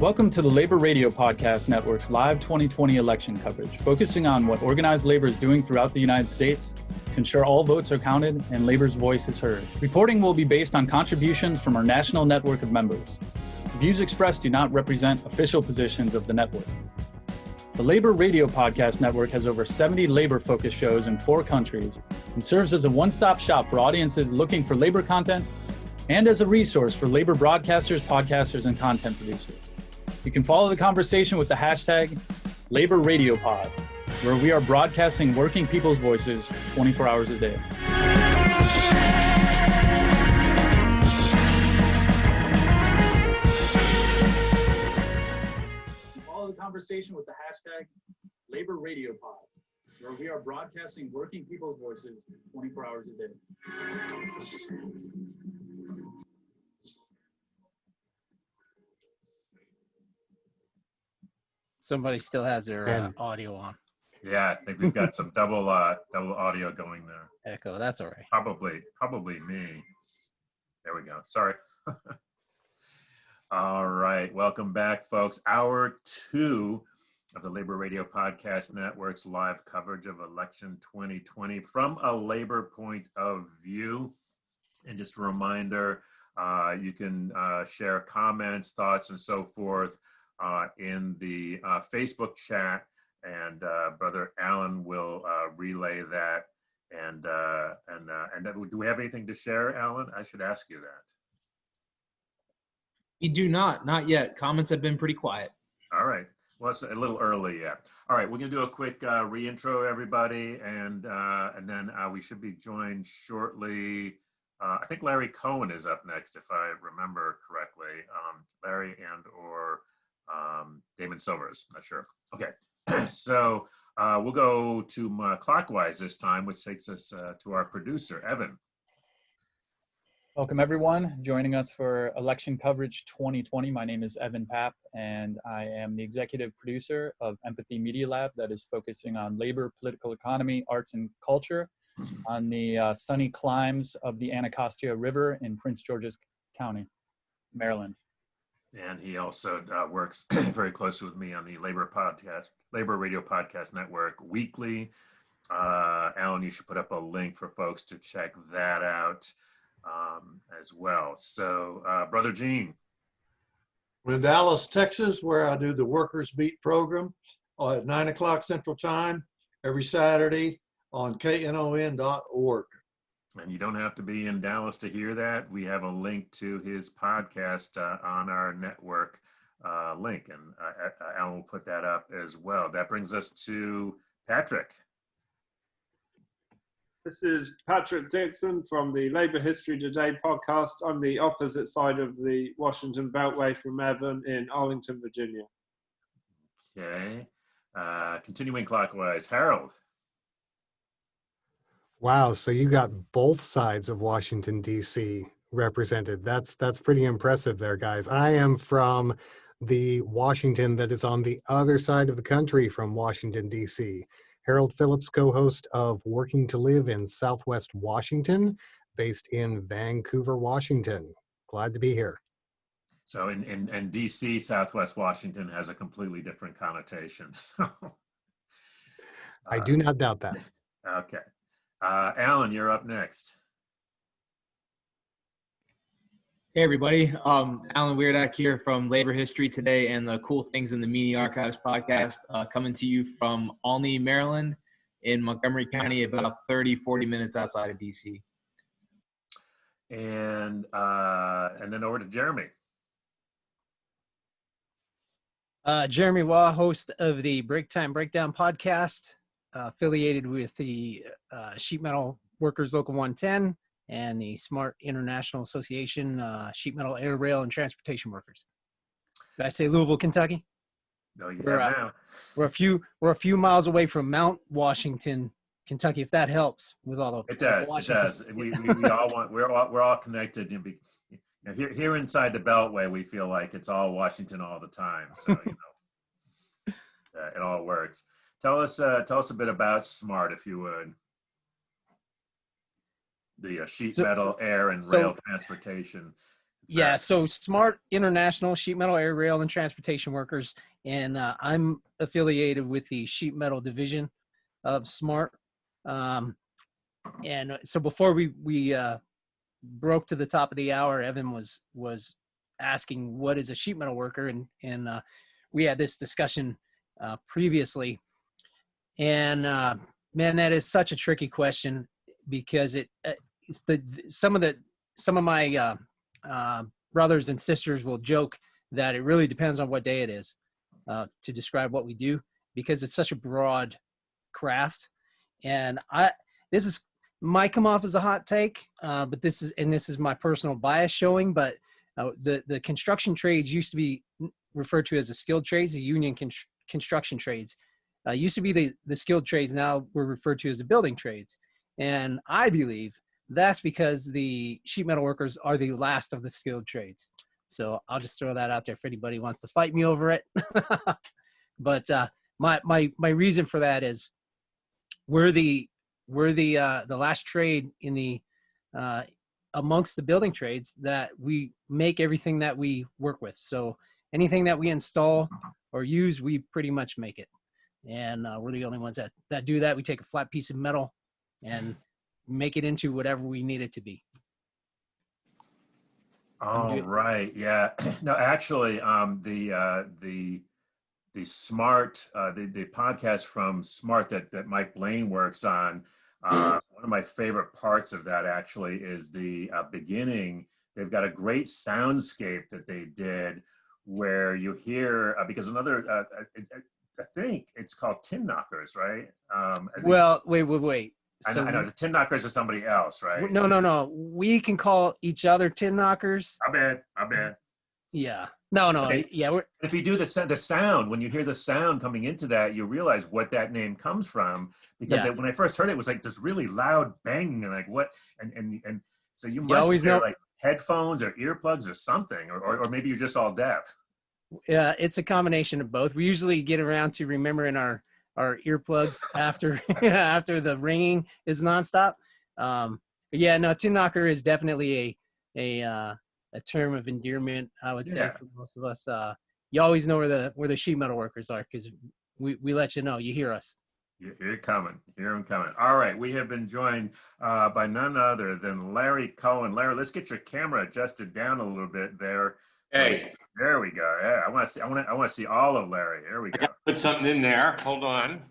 Welcome to the Labor Radio Podcast Network's live 2020 election coverage, focusing on what organized labor is doing throughout the United States to ensure all votes are counted and labor's voice is heard. Reporting will be based on contributions from our national network of members. The views expressed do not represent official positions of the network. The Labor Radio Podcast Network has over 70 labor-focused shows in 4 countries and serves as a one-stop shop for audiences looking for labor content and as a resource for labor broadcasters, podcasters, and content producers. You can follow the conversation with the hashtag LaborRadioPod, where we are broadcasting working people's voices 24 hours a day. Follow the conversation with the hashtag LaborRadioPod, where we are broadcasting working people's voices 24 hours a day. Somebody still has their audio on. Yeah, I think we've got some double audio going there. Echo, that's all right. Probably me. There we go. Sorry. All right, welcome back, folks. Hour 2 of the Labor Radio Podcast Network's live coverage of election 2020 from a labor point of view. And just a reminder, you can share comments, thoughts, and so forth in the Facebook chat, and Brother Alan will relay that. And do we have anything to share, Alan? I should ask you that. We do not yet. Comments have been pretty quiet. All right. Well, it's a little early yet. All right, we're gonna do a quick reintro, everybody, and then we should be joined shortly. I think Larry Cohen is up next, if I remember correctly. Larry and/or Damon Silvers, not sure. Okay, so we'll go to clockwise this time, which takes us to our producer, Evan. Welcome, everyone, joining us for Election Coverage 2020. My name is Evan Papp, and I am the executive producer of Empathy Media Lab that is focusing on labor, political economy, arts, and culture on the sunny climes of the Anacostia River in Prince George's County, Maryland. And he also works very closely with me on the Labor Radio Podcast Network weekly. Alan, you should put up a link for folks to check that out as well. So, Brother Gene. I'm in Dallas, Texas, where I do the Workers Beat program at 9 o'clock Central Time every Saturday on knon.org. And you don't have to be in Dallas to hear that. We have a link to his podcast on our network link, and Alan will put that up as well. That brings us to Patrick. This is Patrick Dixon from the Labour History Today podcast. I'm the opposite side of the Washington Beltway from Evan in Arlington, Virginia. Okay. Continuing clockwise, Harold. Wow, so you got both sides of Washington, D.C. represented. That's pretty impressive there, guys. I am from the Washington that is on the other side of the country from Washington, D.C. Harold Phillips, co-host of Working to Live in Southwest Washington, based in Vancouver, Washington. Glad to be here. So in D.C., Southwest Washington has a completely different connotation. I do not doubt that. Okay. Alan, you're up next. Hey, everybody. Alan Weirdak here from Labor History Today and the Cool Things in the Media Archives podcast, coming to you from Olney, Maryland, in Montgomery County, about 40 minutes outside of D.C. And then over to Jeremy. Jeremy Waugh, host of the Break Time Breakdown podcast, affiliated with the Sheet Metal Workers Local 110 and the Smart International Association, Sheet Metal Air, Rail, and Transportation Workers. Did I say Louisville, Kentucky? No, you have now. We're a few miles away from Mount Washington, Kentucky. If that helps with all the it does. We all want we're all connected. Here inside the Beltway, we feel like it's all Washington all the time. So it all works. Tell us a bit about SMART, if you would. The sheet metal, air, and rail transportation Yeah, so SMART International Sheet Metal Air Rail and Transportation Workers, and I'm affiliated with the sheet metal division of SMART. And so before we broke to the top of the hour, Evan was asking what is a sheet metal worker, and we had this discussion previously. And man, that is such a tricky question because it's some of my brothers and sisters will joke that it really depends on what day it is to describe what we do, because it's such a broad craft. And this might come off as a hot take, but this is my personal bias showing. But the construction trades used to be referred to as the skilled trades, the union construction trades. Used to be the skilled trades. Now we're referred to as the building trades. And I believe that's because the sheet metal workers are the last of the skilled trades. So I'll just throw that out there if anybody wants to fight me over it. But my reason for that is we're the last trade in the amongst the building trades that we make everything that we work with. So anything that we install or use, we pretty much make it. And we're the only ones that do that. We take a flat piece of metal and make it into whatever we need it to be. Oh, right. Yeah. No, actually, the SMART, the podcast from SMART that Mike Blaine works on, one of my favorite parts of that actually is the beginning. They've got a great soundscape that they did where you hear, because another, I think it's called Tin Knockers, right? Well, wait. So I know the Tin Knockers are somebody else, right? No. We can call each other Tin Knockers. I bet. Yeah. No. Okay. Yeah. If you do the sound, when you hear the sound coming into that, you realize what that name comes from. Because when I first heard it, it was like this really loud bang, and like what, and so you must always wear know, like headphones or earplugs or something, or maybe you're just all deaf. Yeah, it's a combination of both. We usually get around to remembering our earplugs after after the ringing is nonstop. But yeah, no, Tin Knocker is definitely a term of endearment, I would say, for most of us. You always know where the sheet metal workers are because we let you know. You hear us. You're coming. Hear them coming. All right, we have been joined by none other than Larry Cohen. Larry, let's get your camera adjusted down a little bit there. Hey, there we go. Yeah, I want to see all of Larry. There we go. put something in there. Hold on.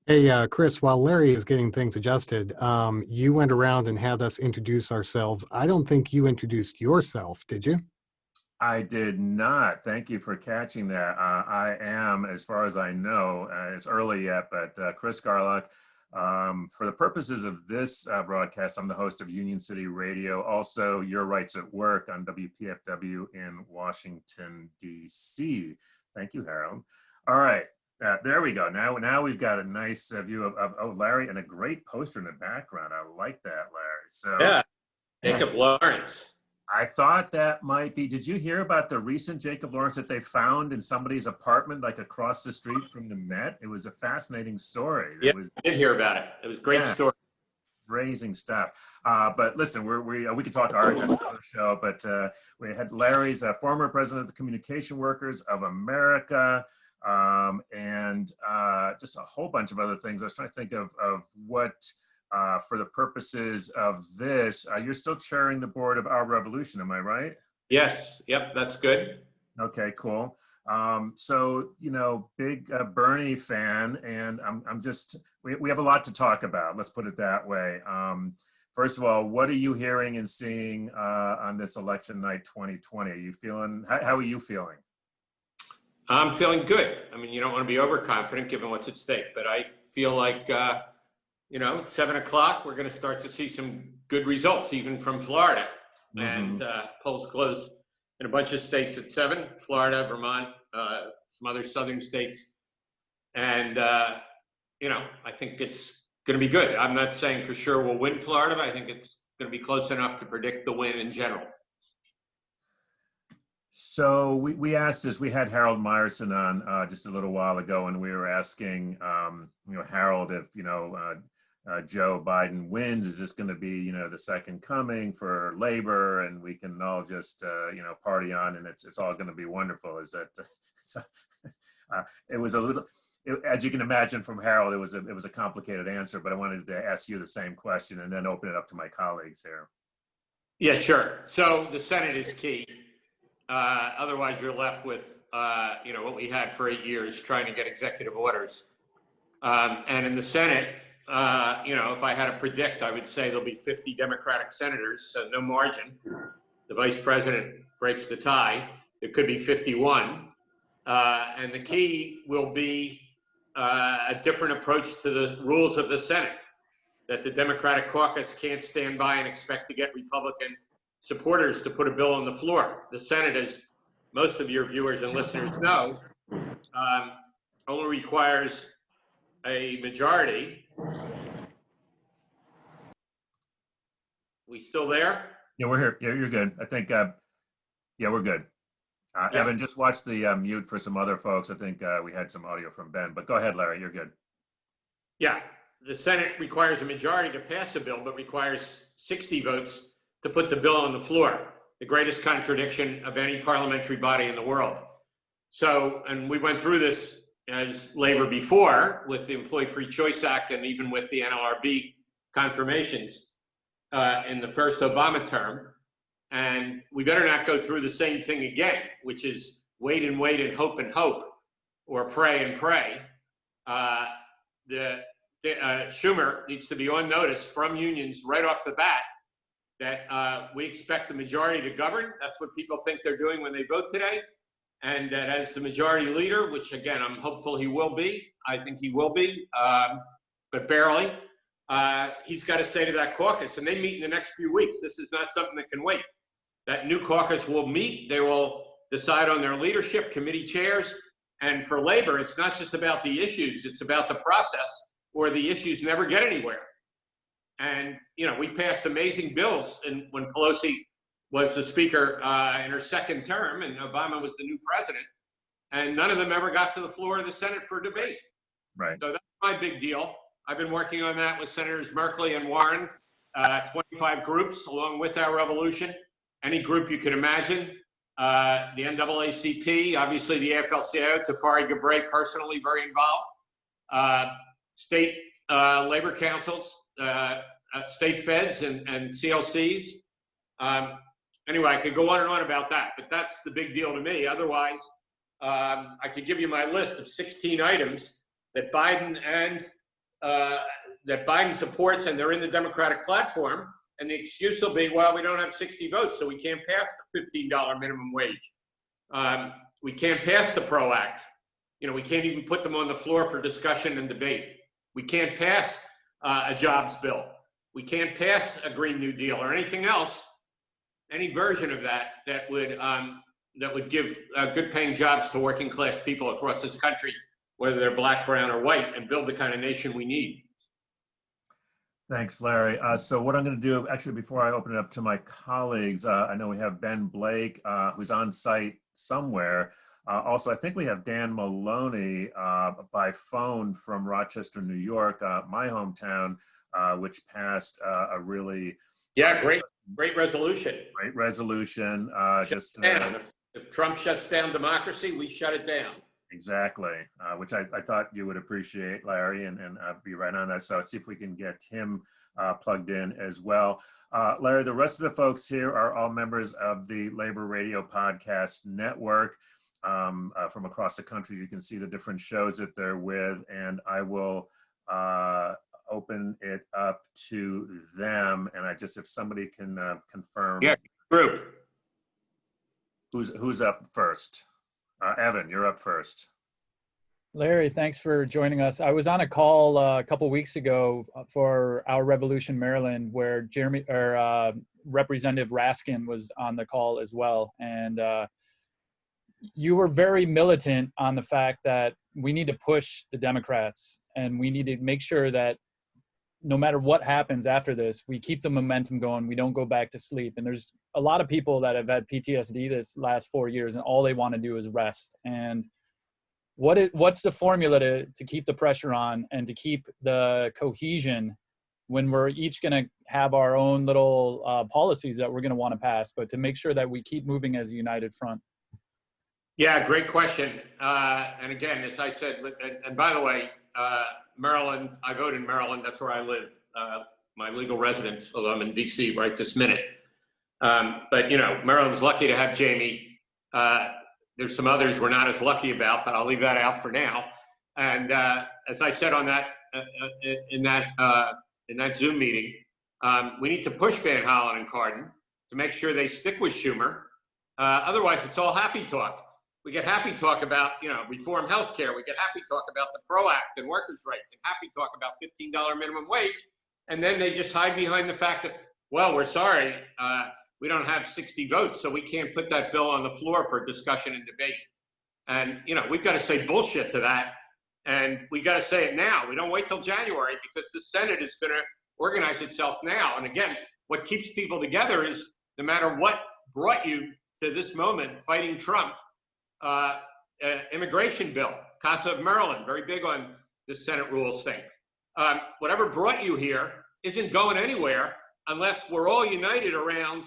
Hey, Chris, while Larry is getting things adjusted, you went around and had us introduce ourselves. I don't think you introduced yourself, did you? I did not. Thank you for catching that. I am, as far as I know, it's early yet, but Chris Garlock. For the purposes of this broadcast, I'm the host of Union City Radio, also Your Rights at Work on WPFW in Washington, D.C. Thank you, Harold. All right, there we go. Now we've got a nice view of Larry and a great poster in the background. I like that, Larry. So yeah, Jacob Lawrence. I thought that might be, did you hear about the recent Jacob Lawrence that they found in somebody's apartment, like across the street from the Met? It was a fascinating story. Yeah, I did hear about it. It was a great story. Raising stuff. But listen, we could talk art on another show, but we had Larry's former president of the Communication Workers of America, and just a whole bunch of other things. I was trying to think of what, for the purposes of this, you're still chairing the board of Our Revolution, am I right? Yes. Yep. That's good. Okay, cool. So, big Bernie fan, and I'm just, we have a lot to talk about. Let's put it that way. First of all, what are you hearing and seeing on this election night 2020? Are you feeling, how are you feeling? I'm feeling good. I mean, you don't want to be overconfident given what's at stake, but I feel like, at 7 o'clock, we're going to start to see some good results, even from Florida. Mm-hmm. And polls close in a bunch of states at 7, Florida, Vermont, some other southern states. And, I think it's going to be good. I'm not saying for sure we'll win Florida, but I think it's going to be close enough to predict the win in general. So we asked this, we had Harold Meyerson on just a little while ago, and we were asking, Harold if, Joe Biden wins, is this going to be, you know, the second coming for labor, and we can all just, you know, party on, and it's all going to be wonderful? Is that it was a little, as you can imagine from Harold, it was a complicated answer, but I wanted to ask you the same question and then open it up to my colleagues here. Yeah, sure. So the Senate is key. Otherwise, you're left with, you know, what we had for 8 years, trying to get executive orders. And in the Senate, you know, if I had to predict, I would say there'll be 50 Democratic senators, so no margin. The vice president breaks the tie. It could be 51. And the key will be a different approach to the rules of the Senate, that the Democratic caucus can't stand by and expect to get Republican supporters to put a bill on the floor. The Senate, as most of your viewers and listeners know, only requires a majority. We still there? Yeah, we're here. Yeah, you're good. I think, yeah, we're good. Yeah. Evan, just watch the mute for some other folks. I think we had some audio from Ben, but go ahead, Larry, you're good. Yeah, the Senate requires a majority to pass a bill, but requires 60 votes to put the bill on the floor. The greatest contradiction of any parliamentary body in the world. So, and we went through this as labor before with the Employee Free Choice Act and even with the NLRB confirmations in the first Obama term. And we better not go through the same thing again, which is wait and wait and hope, or pray and pray. Schumer needs to be on notice from unions right off the bat that we expect the majority to govern. That's what people think they're doing when they vote today. And that as the majority leader, which again, I'm hopeful he will be, I think he will be, but barely, he's got to say to that caucus, and they meet in the next few weeks. This is not something that can wait. That new caucus will meet. They will decide on their leadership, committee chairs. And for labor, it's not just about the issues, it's about the process, or the issues never get anywhere. And, you know, we passed amazing bills when Pelosi was the speaker in her second term and Obama was the new president, and none of them ever got to the floor of the Senate for debate. Right. So that's my big deal. I've been working on that with Senators Merkley and Warren, 25 groups along with our revolution, any group you can imagine. The NAACP, obviously the AFL-CIO, Tafari Gabbray personally very involved, state labor councils, state feds and CLCs. Anyway, I could go on and on about that, but that's the big deal to me. Otherwise, I could give you my list of 16 items that Biden supports, and they're in the Democratic platform. And the excuse will be, well, we don't have 60 votes, so we can't pass the $15 minimum wage. We can't pass the PRO Act. You know, we can't even put them on the floor for discussion and debate. We can't pass a jobs bill. We can't pass a Green New Deal or anything else, any version of that would give good paying jobs to working class people across this country, whether they're black, brown, or white, and build the kind of nation we need. Thanks, Larry. So what I'm going to do, actually, before I open it up to my colleagues, I know we have Ben Blake, who's on site somewhere. Also, I think we have Dan Maloney by phone from Rochester, New York, my hometown, which passed a really great resolution. Great resolution. If Trump shuts down democracy, we shut it down. Exactly, which I thought you would appreciate, Larry, and be right on that. So let's see if we can get him plugged in as well. Larry, the rest of the folks here are all members of the Labor Radio Podcast Network from across the country. You can see the different shows that they're with, and I will open it up to them. And if somebody can confirm. Yeah, group. Who's up first? Evan, you're up first. Larry, thanks for joining us. I was on a call a couple weeks ago for Our Revolution Maryland, where Representative Raskin was on the call as well. And you were very militant on the fact that we need to push the Democrats, and we need to make sure that no matter what happens after this, we keep the momentum going. We don't go back to sleep. And there's a lot of people that have had PTSD this last 4 years, and all they want to do is rest. And what's the formula to keep the pressure on and to keep the cohesion when we're each going to have our own little policies that we're going to want to pass, but to make sure that we keep moving as a united front. Yeah, great question. And again, as I said, and by the way, Maryland, I vote in Maryland. That's where I live, my legal residence, although I'm in DC right this minute. But, you know, Maryland's lucky to have Jamie. There's some others we're not as lucky about, but I'll leave that out for now. And as I said on that, in that Zoom meeting, we need to push Van Hollen and Cardin to make sure they stick with Schumer. Otherwise, it's all happy talk. We get happy talk about, you know, reform healthcare. We get happy talk about the PRO Act and workers' rights, and happy talk about $15 minimum wage. And then they just hide behind the fact that, well, we're sorry, we don't have 60 votes, so we can't put that bill on the floor for discussion and debate. And, you know, we've got to say bullshit to that. And we got to say it now. We don't wait till January, because the Senate is going to organize itself now. And again, what keeps people together is no matter what brought you to this moment, fighting Trump, immigration bill, Casa of Maryland, very big on the Senate rules thing. Whatever brought you here isn't going anywhere unless we're all united around,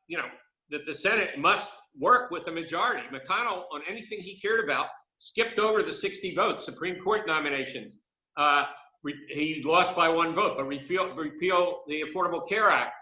you know, that the Senate must work with the majority. McConnell, on anything he cared about, skipped over the 60 votes, Supreme Court nominations. He lost by 1 vote, but repeal the Affordable Care Act.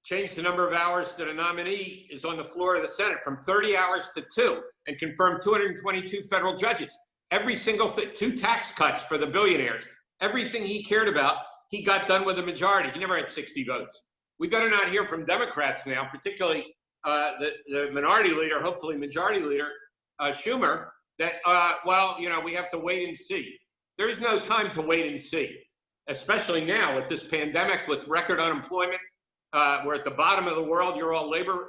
Change the number of hours that a nominee is on the floor of the Senate from 30 hours to 2, and confirm 222 federal judges. Every single thing, 2 tax cuts for the billionaires. Everything he cared about, he got done with a majority. He never had 60 votes. We better not hear from Democrats now, particularly the minority leader, hopefully majority leader, Schumer, that, well, you know, we have to wait and see. There's no time to wait and see, especially now with this pandemic, with record unemployment. We're at the bottom of the world. You're all labor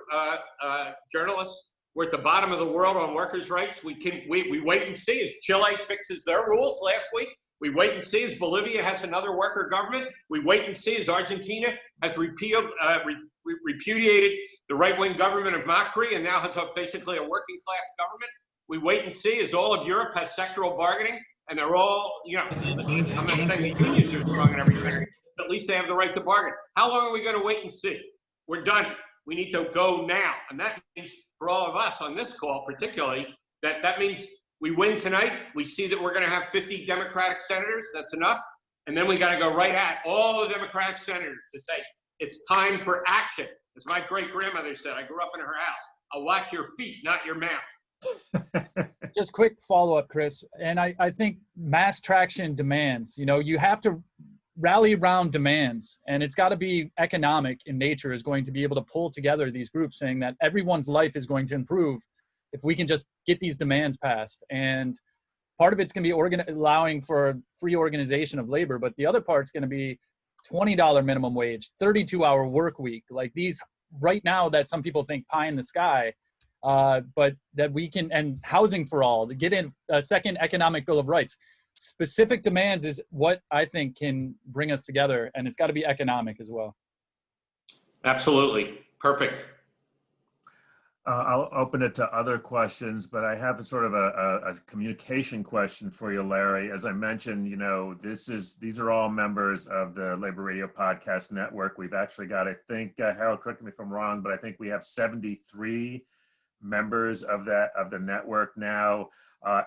journalists. We're at the bottom of the world on workers' rights. We wait and see as Chile fixes their rules last week. We wait and see as Bolivia has another worker government. We wait and see as Argentina has repudiated the right-wing government of Macri and now has basically a working-class government. We wait and see as all of Europe has sectoral bargaining, and they're all, you know, I'm not saying the unions are strong in every country, but at least they have the right to bargain. How long are we going to wait and see? We're done. We need to go now. And that means for all of us on this call, particularly, that means we win tonight. We see that we're going to have 50 Democratic senators. That's enough. And then we got to go right at all the Democratic senators to say, it's time for action. As my great grandmother said, I grew up in her house. I'll watch your feet, not your mouth. Just quick follow-up, Chris. And I think mass traction demands, you know, you have to rally around demands, and it's got to be economic in nature, is going to be able to pull together these groups, saying that everyone's life is going to improve if we can just get these demands passed. And part of it's going to be allowing for free organization of labor, but the other part's going to be $20 minimum wage, 32-hour work week, like these right now that some people think pie in the sky, but that we can, and housing for all, to get in a second economic bill of rights. Specific demands is what I think can bring us together, and it's got to be economic as well. Absolutely. Perfect. I'll open it to other questions, but I have a sort of a communication question for you, Larry. As I mentioned, you know, these are all members of the Labor Radio Podcast Network. We've actually got, I think, Harold, correct me if I'm wrong, but I think we have 73 members of the network now.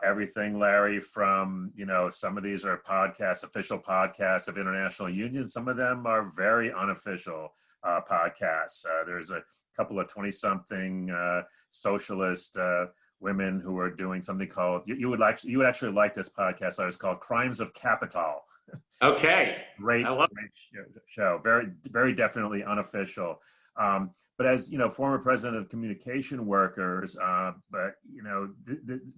Everything, Larry, from, you know, some of these are podcasts, official podcasts of international unions. Some of them are very unofficial podcasts. There's a couple of 20-something socialist women who are doing something called, you would actually like this podcast. It's called Crimes of Capital. Okay. Great show. Very, very definitely unofficial. But as you know, former president of communication workers, but you know,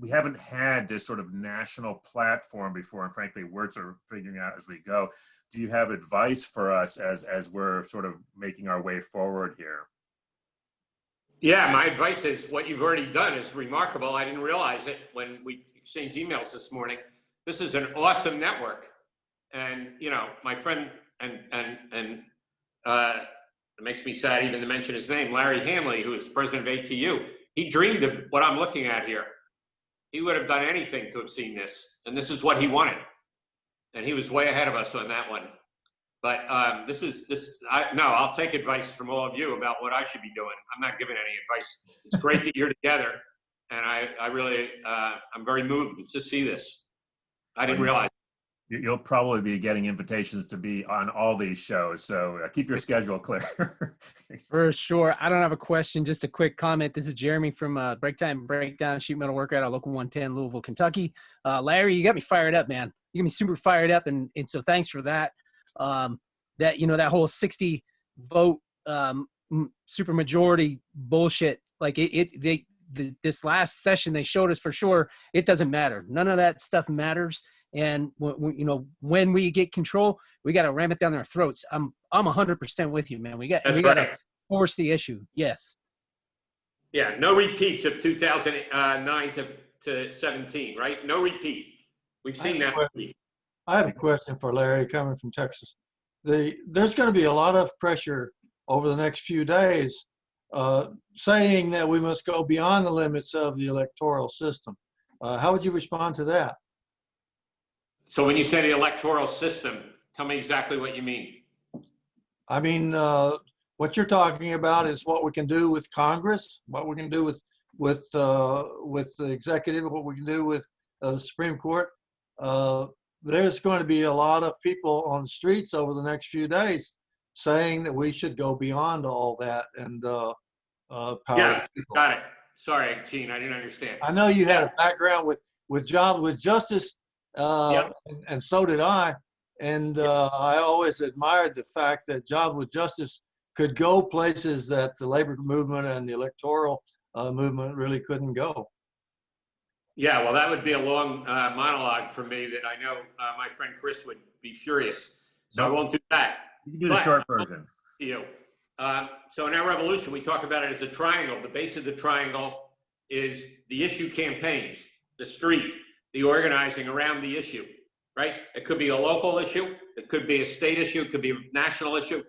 we haven't had this sort of national platform before, and frankly, we're sort of figuring out as we go. Do you have advice for us as we're sort of making our way forward here? Yeah, my advice is what you've already done is remarkable. I didn't realize it when we exchanged emails this morning. This is an awesome network, and you know, my friend and it makes me sad even to mention his name, Larry Hanley, who is president of ATU. He dreamed of what I'm looking at here. He would have done anything to have seen this, and this is what he wanted. and he was way ahead of us on that one. But I'll take advice from all of you about what I should be doing. I'm not giving any advice. It's great that you're together, and I really, I'm very moved to see this. I didn't realize. You'll probably be getting invitations to be on all these shows, so keep your schedule clear. For sure. I don't have a question, just a quick comment. This is Jeremy from Breakdown Sheet Metal Worker out of Local 110, Louisville, Kentucky. Larry, you got me fired up, man. You got me super fired up, and so thanks for that. That whole 60 vote super majority bullshit, like this last session they showed us for sure it doesn't matter. None of that stuff matters. And when we get control, we got to ram it down their throats. I'm 100% with you, man. We got to force the issue. Yes. Yeah. No repeats of 2009 to 17, right? No repeat. We've seen that. I have a question for Larry coming from Texas. There's going to be a lot of pressure over the next few days saying that we must go beyond the limits of the electoral system. How would you respond to that? So when you say the electoral system, tell me exactly what you mean. I mean, what you're talking about is what we can do with Congress, what we can do with the executive, what we can do with the Supreme Court. There's going to be a lot of people on the streets over the next few days saying that we should go beyond all that and power. Yeah, got it. Sorry, Gene, I didn't understand. I know you had a background with justice. And so did I. And I always admired the fact that Job with Justice could go places that the labor movement and the electoral movement really couldn't go. Yeah, well, that would be a long monologue for me that I know my friend Chris would be furious. So I won't do that. You can do the short version. So in our revolution, we talk about it as a triangle. The base of the triangle is the issue campaigns, the street, the organizing around the issue, right? It could be a local issue. It could be a state issue. It could be a national issue. It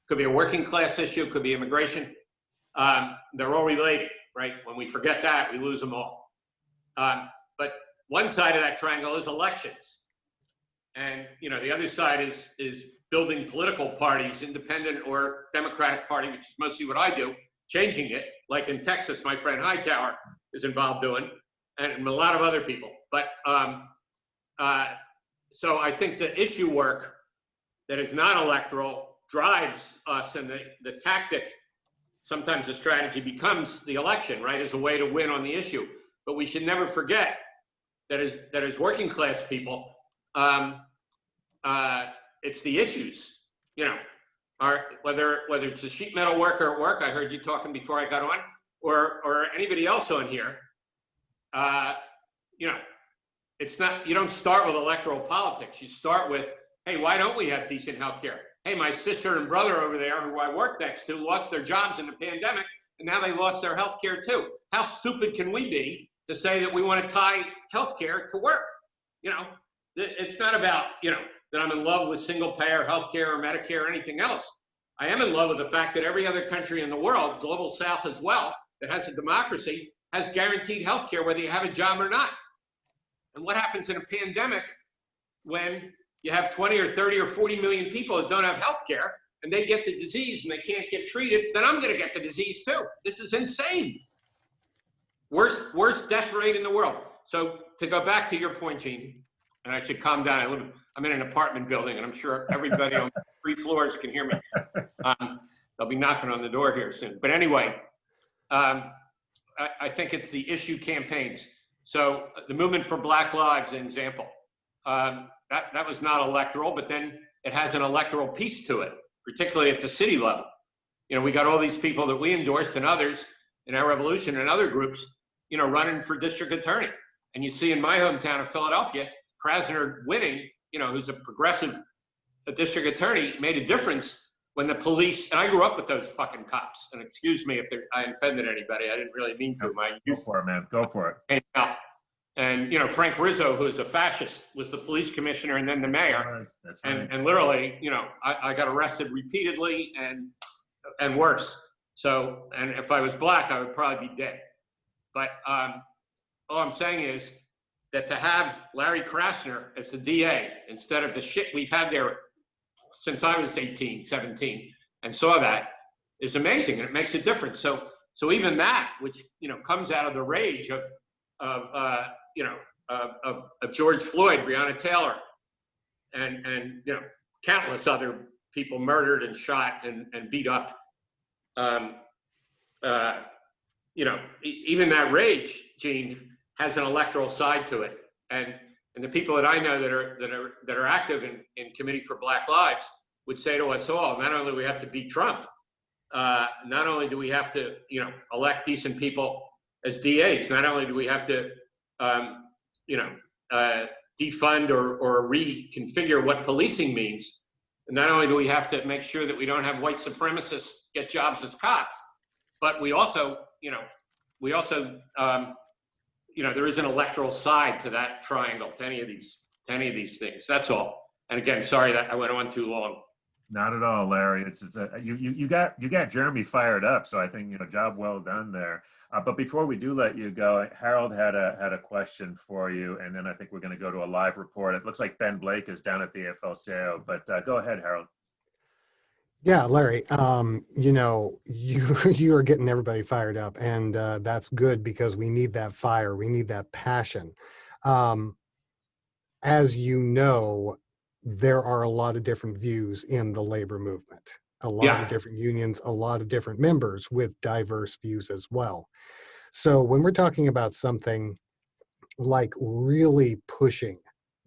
could be a working class issue. It could be immigration. They're all related, right? When we forget that, we lose them all. But one side of that triangle is elections. And, the other side is building political parties, independent or Democratic Party, which is mostly what I do, changing it, like in Texas, my friend Hightower is involved doing, and a lot of other people. But so I think the issue work that is non-electoral drives us, and the tactic, sometimes the strategy becomes the election, right, as a way to win on the issue. But we should never forget that as working class people, it's the issues, whether it's a sheet metal worker at work, I heard you talking before I got on, or anybody else on here, it's not, you don't start with electoral politics. You start with, hey, why don't we have decent health care? Hey, my sister and brother over there who I work next to lost their jobs in the pandemic, and now they lost their health care too. How stupid can we be to say that we want to tie health care to work? It's not about, that I'm in love with single payer health care or Medicare or anything else. I am in love with the fact that every other country in the world, global south as well, that has a democracy, has guaranteed health care whether you have a job or not. And what happens in a pandemic when you have 20 or 30 or 40 million people that don't have health care and they get the disease and they can't get treated, then I'm going to get the disease too. This is insane. Worst death rate in the world. So to go back to your point, Gene, and I should calm down. I'm in an apartment building, and I'm sure everybody on 3 floors can hear me. They'll be knocking on the door here soon. But anyway, I think it's the issue campaigns. So the movement for Black Lives, an example, that was not electoral, but then it has an electoral piece to it, particularly at the city level. We got all these people that we endorsed and others in our revolution and other groups, running for district attorney. And you see in my hometown of Philadelphia, Krasner winning, who's a progressive district attorney, made a difference when the police, and I grew up with those fucking cops, and excuse me if I offended anybody, I didn't really mean to. Go for it, man, go for it. And Frank Rizzo, who is a fascist, was the police commissioner and then the mayor. That's right. And literally, I got arrested repeatedly and worse. So, and if I was black, I would probably be dead. But all I'm saying is that to have Larry Krasner as the DA instead of the shit we've had there since I was 18, 17, and saw that is amazing, and it makes a difference. So even that, which comes out of the rage of George Floyd, Breonna Taylor, and countless other people murdered and shot and beat up. Even that rage, Gene, has an electoral side to it, and the people that I know that are active in Committee for Black Lives would say to us all, not only do we have to beat Trump, not only do we have to elect decent people as DAs, not only do we have to defund or reconfigure what policing means, and not only do we have to make sure that we don't have white supremacists get jobs as cops, but we also there is an electoral side to that triangle, to any of these things. That's all. And again, sorry that I went on too long. Not at all, Larry. You got Jeremy fired up, so I think job well done there. But before we do let you go, Harold had a question for you, and then I think we're going to go to a live report. It looks like Ben Blake is down at the AFL-CIO, but go ahead, Harold. Yeah, Larry, you are getting everybody fired up, and that's good because we need that fire. We need that passion. As you know, there are a lot of different views in the labor movement, a lot of different unions, a lot of different members with diverse views as well. So when we're talking about something like really pushing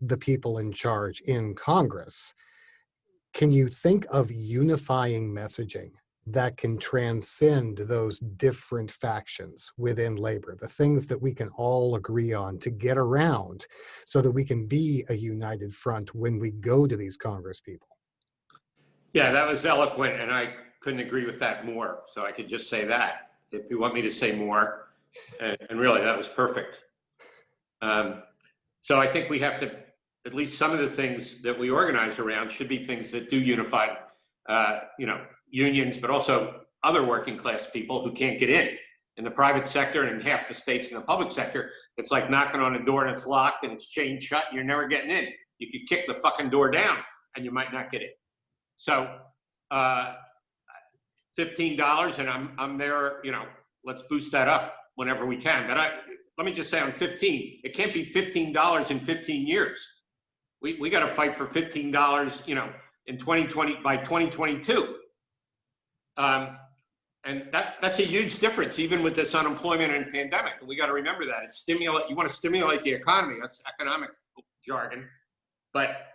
the people in charge in Congress, can you think of unifying messaging that can transcend those different factions within labor, the things that we can all agree on to get around so that we can be a united front when we go to these Congress people? Yeah, that was eloquent, and I couldn't agree with that more. So I could just say that if you want me to say more, and really that was perfect. So I think we have to, at least some of the things that we organize around should be things that do unify, unions, but also other working class people who can't get in the private sector and in half the states in the public sector. It's like knocking on a door and it's locked and it's chained shut and you're never getting in. You could kick the fucking door down and you might not get in. So $15, and I'm there, let's boost that up whenever we can. But let me just say on 15, it can't be $15 in 15 years. We got to fight for $15, in 2020 by 2022. And that's a huge difference, even with this unemployment and pandemic. And we got to remember that. You want to stimulate the economy. That's economic jargon. But,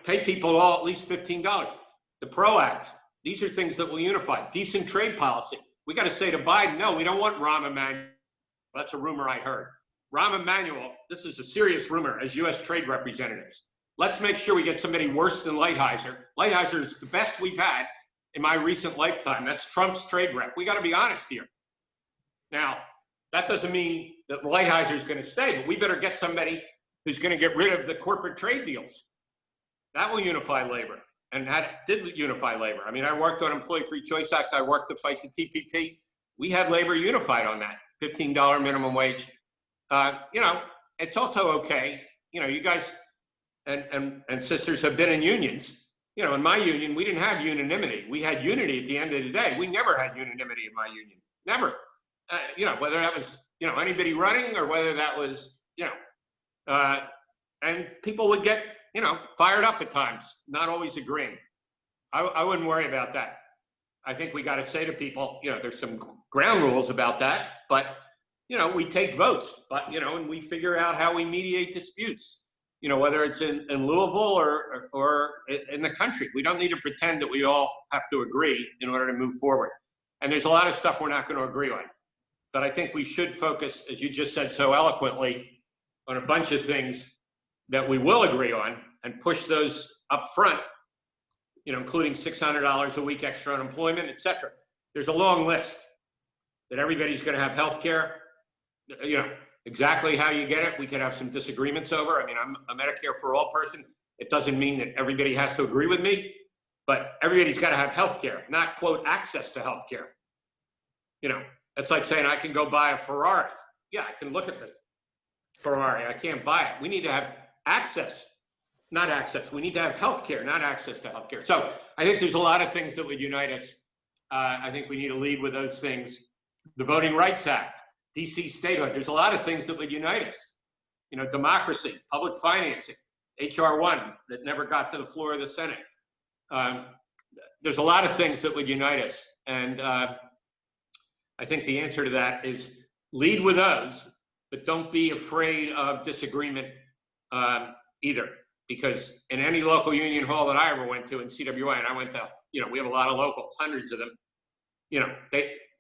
pay people all at least $15. The PRO Act, these are things that will unify. Decent trade policy. We got to say to Biden, no, we don't want Rahm Emanuel. That's a rumor I heard. Rahm Emanuel, this is a serious rumor as U.S. trade representatives. Let's make sure we get somebody worse than Lighthizer. Lighthizer is the best we've had in my recent lifetime. That's Trump's trade rep. We got to be honest here. Now, that doesn't mean that Lighthizer is going to stay, but we better get somebody who's going to get rid of the corporate trade deals. That will unify labor, and that did unify labor. I mean, I worked on Employee Free Choice Act. I worked to fight the TPP. We had labor unified on that, $15 minimum wage. It's also okay. You guys and sisters have been in unions. In my union, we didn't have unanimity. We had unity at the end of the day. We never had unanimity in my union. Never. Whether that was, anybody running or whether that was, and people would get, fired up at times, not always agreeing. I wouldn't worry about that. I think we got to say to people, there's some ground rules about that, but, we take votes, but, and we figure out how we mediate disputes. Whether it's in Louisville or in the country. We don't need to pretend that we all have to agree in order to move forward. And there's a lot of stuff we're not going to agree on. But I think we should focus, as you just said so eloquently, on a bunch of things that we will agree on and push those up front, including $600 a week extra unemployment, et cetera. There's a long list that everybody's going to have health care, exactly how you get it, we could have some disagreements over. I mean, I'm a Medicare for all person. It doesn't mean that everybody has to agree with me, but everybody's got to have health care, not, quote, access to health care. It's like saying I can go buy a Ferrari. Yeah, I can look at Ferrari. I can't buy it. We need to have access, not access. We need to have healthcare, not access to healthcare. So I think there's a lot of things that would unite us. I think we need to lead with those things. The Voting Rights Act, DC statehood. There's a lot of things that would unite us. You know, democracy, public financing, HR 1 that never got to the floor of the Senate. There's a lot of things that would unite us. And I think the answer to that is lead with those, but don't be afraid of disagreement either. Because in any local union hall that I ever went to in CWA, and I went to, you know, we have a lot of locals, hundreds of them, you know,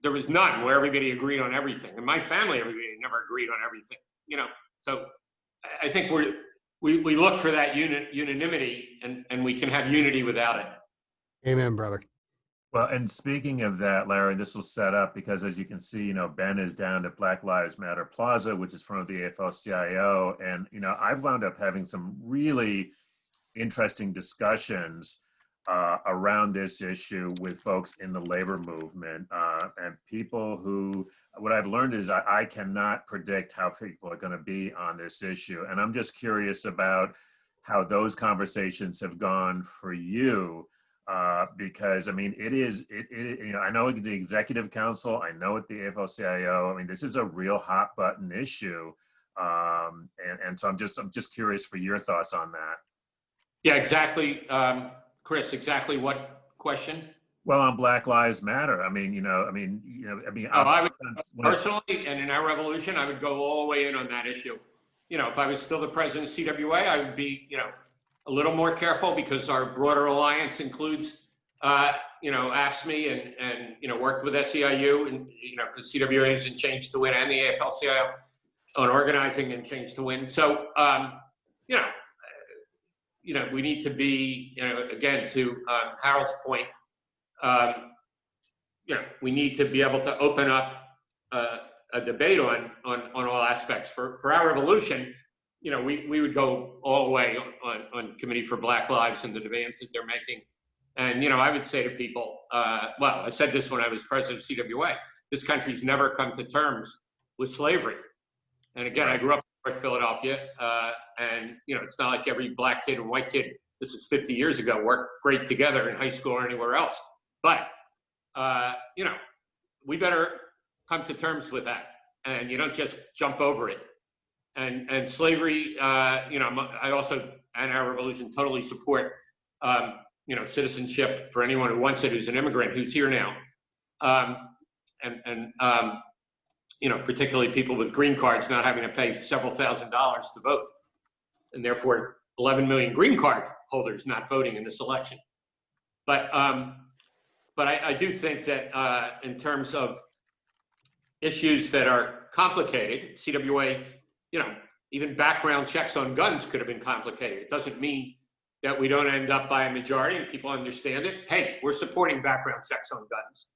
there was none where everybody agreed on everything. In my family, everybody never agreed on everything, you know. So I think we look for that unanimity, and we can have unity without it. Amen, brother. Well, and speaking of that, Larry, this will set up because, as you can see, you know, Ben is down at Black Lives Matter Plaza, which is front of the AFL-CIO. And, you know, I've wound up having some really interesting discussions around this issue with folks in the labor movement and people who, what I've learned is I cannot predict how people are going to be on this issue. And I'm just curious about how those conversations have gone for you. Because I mean, it you know, I know the executive council, I know at the AFL-CIO, I mean, this is a real hot button issue. And so I'm just curious for your thoughts on that. Yeah, exactly. Chris, exactly what question? Well, on Black Lives Matter, I mean, I would personally, and in our revolution, I would go all the way in on that issue. You know, if I was still the president of CWA, I would be, you know, a little more careful because our broader alliance includes, you know, AFSCME and you know, worked with SEIU and, you know, because CWA is in Change to Win and the AFL-CIO on organizing and Change to Win. So, you know, we need to be, you know, again, to Harold's point, you know, we need to be able to open up a debate on all aspects. For our revolution, you know, we would go all the way on Committee for Black Lives and the demands that they're making. And, you know, I would say to people, well, I said this when I was president of CWA, this country's never come to terms with slavery. And again, I grew up in North Philadelphia, and, you know, it's not like every black kid and white kid, this is 50 years ago, worked great together in high school or anywhere else. But, you know, we better come to terms with that. And you don't just jump over it. And slavery, you know, I also, and our revolution, totally support, you know, citizenship for anyone who wants it, who's an immigrant, who's here now. You know, particularly people with green cards not having to pay several $1,000s to vote. And therefore, 11 million green card holders not voting in this election. But I do think that in terms of issues that are complicated, CWA, you know, even background checks on guns could have been complicated. It doesn't mean that we don't end up by a majority and people understand it. Hey, we're supporting background checks on guns.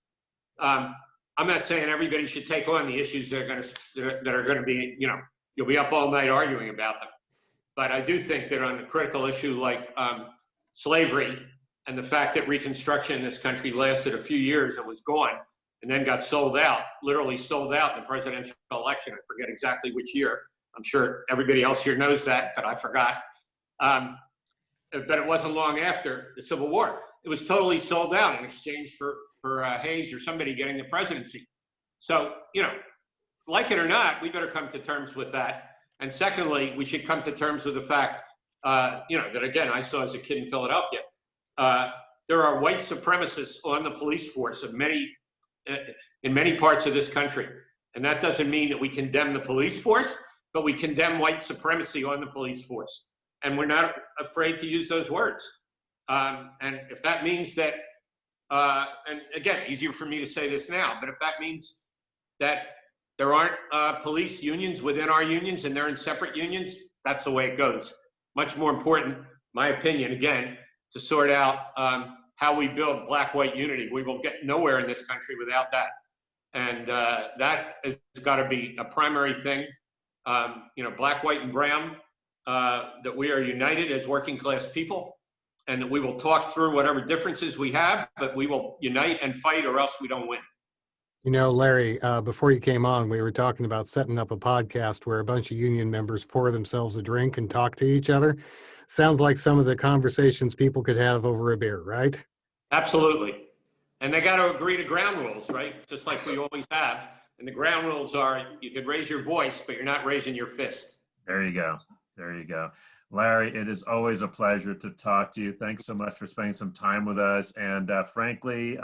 I'm not saying everybody should take on the issues that are going to be, you know, you'll be up all night arguing about them. But I do think that on a critical issue like slavery and the fact that Reconstruction in this country lasted a few years and was gone and then got sold out, literally sold out in the presidential election. I forget exactly which year. I'm sure everybody else here knows that, but I forgot. But it wasn't long after the Civil War. It was totally sold out in exchange for Hayes or somebody getting the presidency. So, you know, like it or not, we better come to terms with that. And secondly, we should come to terms with the fact, you know, that again, I saw as a kid in Philadelphia, there are white supremacists on the police force of in many parts of this country. And that doesn't mean that we condemn the police force, but we condemn white supremacy on the police force. And we're not afraid to use those words. And if that means that, and again, easier for me to say this now, but if that means that there aren't police unions within our unions and they're in separate unions, that's the way it goes. Much more important, my opinion, again, to sort out how we build black-white unity. We will get nowhere in this country without that. And that has got to be a primary thing. You know, black, white, and brown, that we are united as working class people, and that we will talk through whatever differences we have, but we will unite and fight or else we don't win. You know, Larry, before you came on, we were talking about setting up a podcast where a bunch of union members pour themselves a drink and talk to each other. Sounds like some of the conversations people could have over a beer, right? Absolutely. And they got to agree to ground rules, right? Just like we always have. And the ground rules are you could raise your voice, but you're not raising your fist. There you go. There you go. Larry, it is always a pleasure to talk to you. Thanks so much for spending some time with us. And frankly,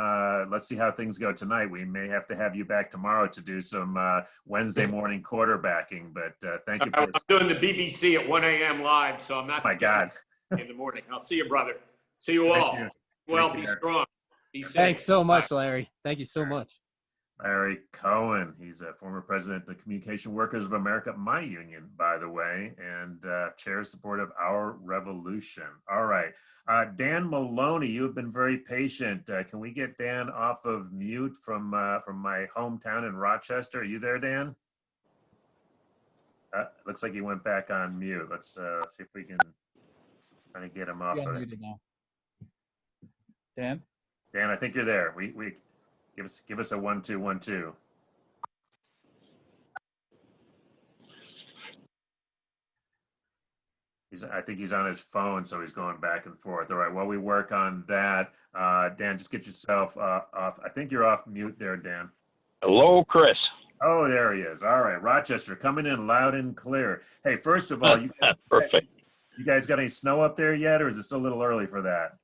let's see how things go tonight. We may have to have you back tomorrow to do some Wednesday morning quarterbacking, but thank you for I'm doing the BBC at 1 a.m. live, so I'm not my God. in the morning. I'll see you, brother. See you all. You. Well, be strong. Be safe. Thanks so much, Larry. Thank you so much. Larry Cohen, he's a former president of the Communication Workers of America, my union, by the way, and chairs support of Our Revolution. All right. Dan Maloney, you have been very patient. Can we get Dan off of mute from my hometown in Rochester? Are you there, Dan? Looks like he went back on mute. Let's see if we can try to get him off. You're unmuted now. Dan? Dan, I think you're there. We give us a 1 2 1 2. I think he's on his phone, so he's going back and forth. All right, while we work on that, Dan, just get yourself off. I think you're off mute there, Dan. Hello, Chris. Oh, there he is. All right, Rochester, coming in loud and clear. Hey, first of all, you guys got any snow up there yet, or is it still a little early for that?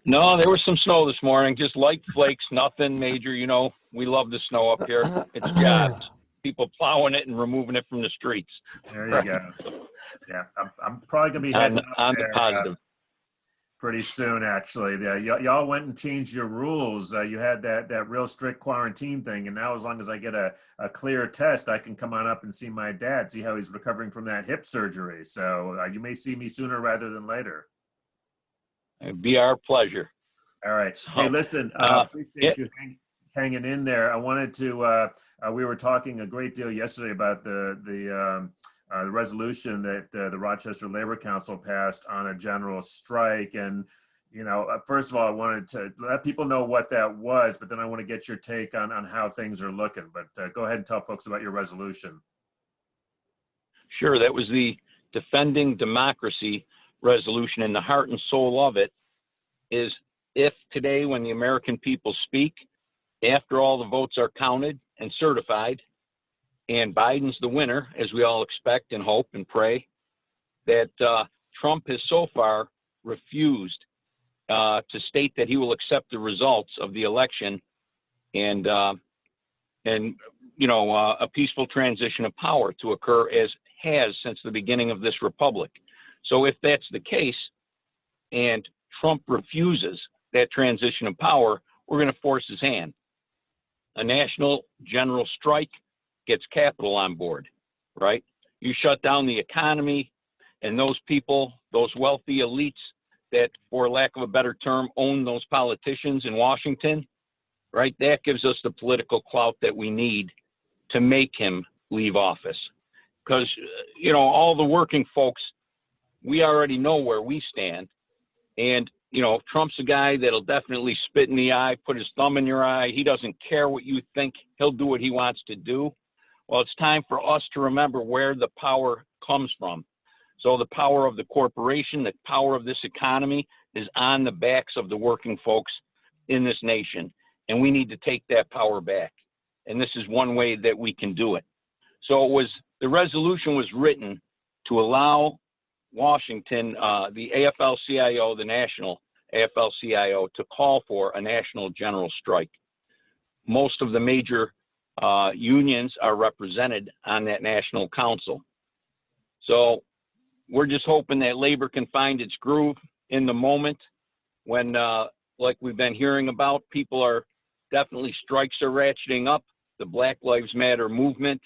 No, there was some snow this morning, just light flakes, nothing major. You know, we love the snow up here. It's jobs. People plowing it and removing it from the streets. There you go. Yeah, I'm probably going to be heading up there, the positive. Pretty soon, actually. Y'all went and changed your rules. You had that real strict quarantine thing, and now as long as I get a clear test, I can come on up and see my dad, see how he's recovering from that hip surgery. So you may see me sooner rather than later. It'd be our pleasure. All right. Hey, listen, appreciate you hanging in there. I wanted to, we were talking a great deal yesterday about the resolution that the Rochester Labor Council passed on a general strike. And, you know, first of all, I wanted to let people know what that was, but then I want to get your take on how things are looking. But go ahead and tell folks about your resolution. Sure. That was the Defending Democracy resolution, and the heart and soul of it is if today, when the American people speak, after all the votes are counted and certified, and Biden's the winner, as we all expect and hope and pray, that Trump has so far refused to state that he will accept the results of the election and you know, a peaceful transition of power to occur as has since the beginning of this republic. So if that's the case and Trump refuses that transition of power, we're going to force his hand. A national general strike gets capital on board, right? You shut down the economy, and those people, those wealthy elites that, for lack of a better term, own those politicians in Washington, right? That gives us the political clout that we need to make him leave office. Because, you know, all the working folks, we already know where we stand. And, you know, Trump's a guy that'll definitely spit in the eye, put his thumb in your eye. He doesn't care what you think. He'll do what he wants to do. Well, it's time for us to remember where the power comes from. So the power of the corporation, the power of this economy is on the backs of the working folks in this nation. And we need to take that power back. And this is one way that we can do it. So the resolution was written to allow Washington, the AFL-CIO, the national AFL-CIO, to call for a national general strike. Most of the major unions are represented on that national council. So we're just hoping that labor can find its groove in the moment when, like we've been hearing about, strikes are ratcheting up. The Black Lives Matter movement,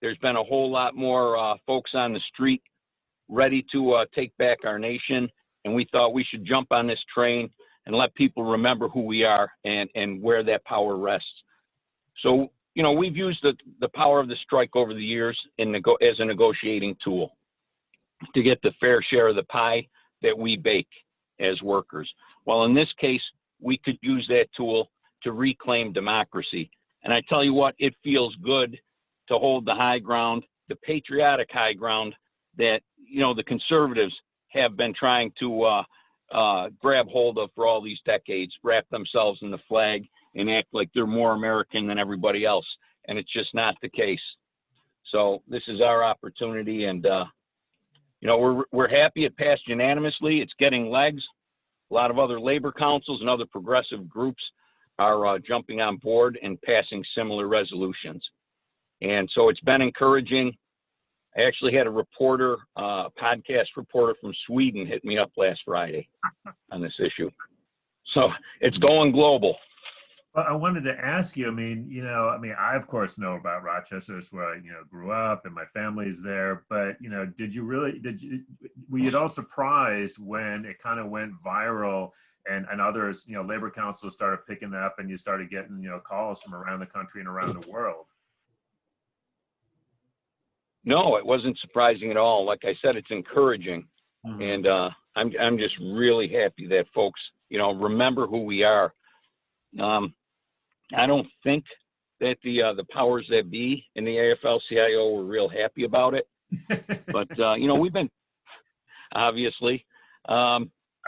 there's been a whole lot more folks on the street ready to take back our nation. And we thought we should jump on this train and let people remember who we are and where that power rests. So, you know, we've used the power of the strike over the years as a negotiating tool to get the fair share of the pie that we bake as workers. Well, in this case, we could use that tool to reclaim democracy And I tell you what, it feels good to hold the high ground, the patriotic high ground that, you know, the conservatives have been trying to grab hold of for all these decades, wrap themselves in the flag and act like they're more American than everybody else. And it's just not the case. So this is our opportunity. And, you know, we're happy it passed unanimously. It's getting legs. A lot of other labor councils and other progressive groups are jumping on board and passing similar resolutions. And so it's been encouraging. I actually had a reporter, podcast reporter from Sweden hit me up last Friday on this issue. So it's going global. Well, I wanted to ask you, I of course know about Rochester. It's where I, grew up and my family's there, but, were you at all surprised when it kind of went viral and others, labor councils started picking up and you started getting, calls from around the country and around the world? No, it wasn't surprising at all. Like I said, it's encouraging. Mm-hmm. And I'm just really happy that folks, remember who we are. I don't think that the powers that be in the AFL-CIO were real happy about it. But, we've been, obviously. I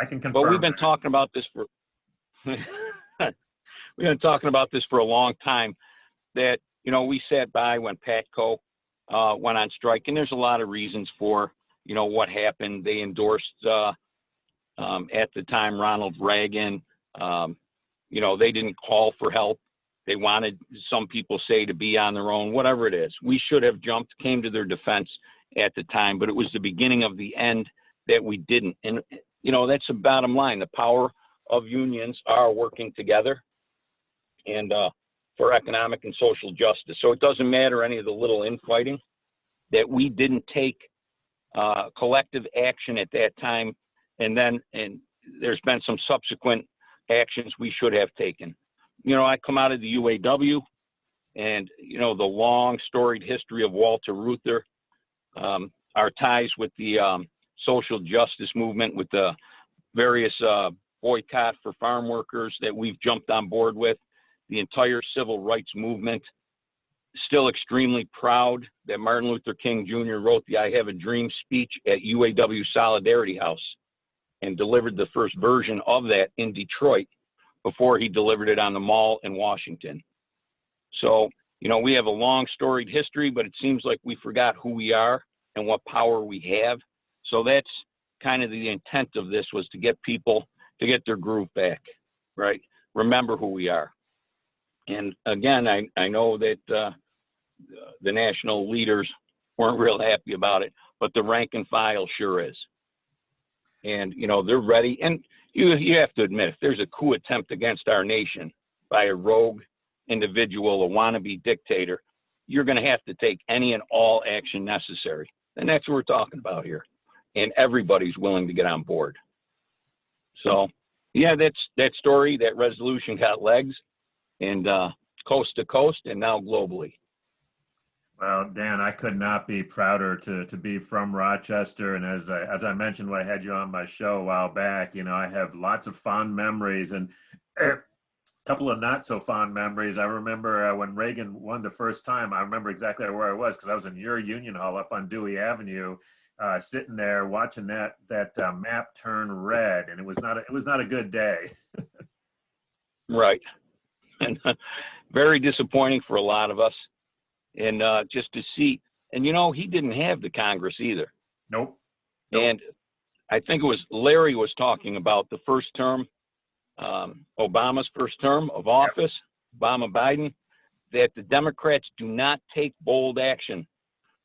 can confirm. But we've been talking about this for, a long time, that, we sat by when Patco went on strike, and there's a lot of reasons for, what happened. They endorsed, at the time, Ronald Reagan. They didn't call for help. They wanted, some people say, to be on their own, whatever it is. We should have jumped, came to their defense at the time, but it was the beginning of the end that we didn't. And, that's the bottom line. The power of unions are working together and for economic and social justice. So it doesn't matter any of the little infighting, that we didn't take collective action at that time. And there's been some subsequent actions we should have taken. I come out of the UAW and, the long storied history of Walter Reuther, our ties with the social justice movement, with the various boycott for farm workers that we've jumped on board with, the entire civil rights movement. Still extremely proud that Martin Luther King Jr. wrote the I Have a Dream speech at UAW Solidarity House and delivered the first version of that in Detroit before he delivered it on the Mall in Washington. So, we have a long storied history, but it seems like we forgot who we are and what power we have. So that's kind of the intent of this, was to get people to get their groove back, right? Remember who we are. And again, I know that the national leaders weren't real happy about it, but the rank and file sure is. And, they're ready. And you have to admit, if there's a coup attempt against our nation by a rogue individual, a wannabe dictator, you're going to have to take any and all action necessary. And that's what we're talking about here. And everybody's willing to get on board. So, yeah, that story, that resolution got legs, and coast to coast and now globally. Well, Dan, I could not be prouder to be from Rochester. And as I mentioned when I had you on my show a while back, I have lots of fond memories and a couple of not so fond memories. I remember when Reagan won the first time, I remember exactly where I was, because I was in your union hall up on Dewey Avenue, sitting there watching that map turn red, and it was not a good day. Right. And very disappointing for a lot of us. And just to see, and he didn't have the Congress either. Nope. And I think it was Larry was talking about the first term, Obama's first term of office, Obama-Biden, that the Democrats do not take bold action